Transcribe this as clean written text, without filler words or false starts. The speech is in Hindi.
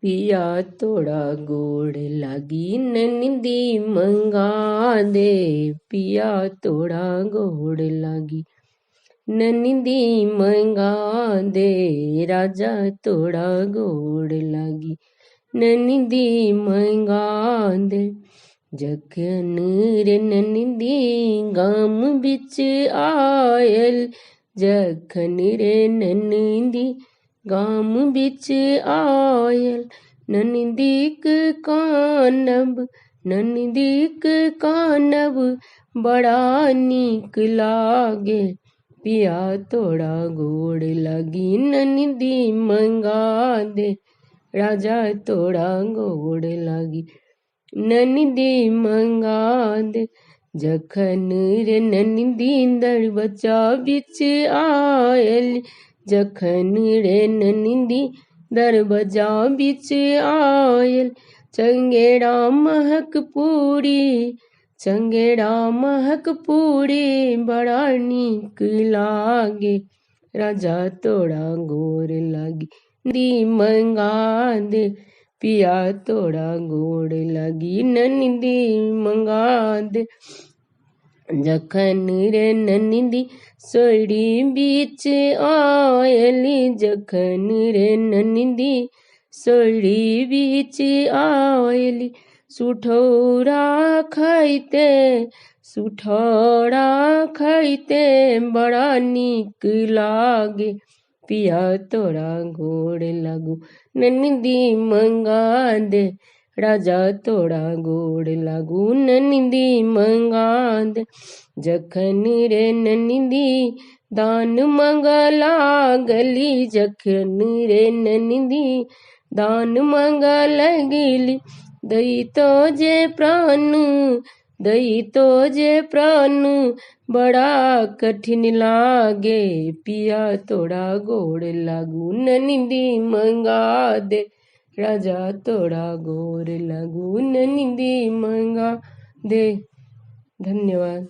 पिया तोड़ा गोड़ लागी ननिंदी मंगा दे। पिया तोड़ा गोड़ लागी ननिंदी मंगा दे। राजा तोड़ा गोड़ लागी ननिंदी मंगा दे। जखन रे ननिंदी गाम बिच आयल। जखन रे ननिंदी गाम बिच आयल। ननिंदीक कानब ननिंदीक कानब बड़ा नीक लागे। पिया तोड़ा गोड़ लागी ननिंदी मंगा दे। राजा तोड़ा गोड़ लागी ननिंदी मंगा दे। जखन रे ननिंदी दरबजा बिच आयल। जखन रे ननिंदी दरबजा बिच आयल। चंगेड़ा महक पूरी चंगेड़ा महक पूरी बड़ा नीक लागे। राजा तोड़ा गोड़ लागी दी मंगा दे। पिया तोड़ा गोड़ लागी ननिंदी मंगा दे। जखन रे ननिंदी सोयड़ी बीच आयली। जखन रे ननिंदी सोयड़ी बीच आयली। सुठौरा खाइते सुठौरा खाइते बड़ा नीक लागे। पिया तोड़ा गोड़ लागू ननिंदी मंगा दे। राजा तोड़ा गोड़ लागू ननिंदी मंगा दे। जखन रे ननिंदी दान मंगला गली। जखन रे ननिंदी दान मंगल गिली। दई तो जे प्राण दई तो जे प्राण बड़ा कठिन लागे। पिया तोड़ा गोड़ लागू ननिंदी मंगा दे। राजा तोड़ा गोड़ लागू ननिंदी मंगा दे। धन्यवाद।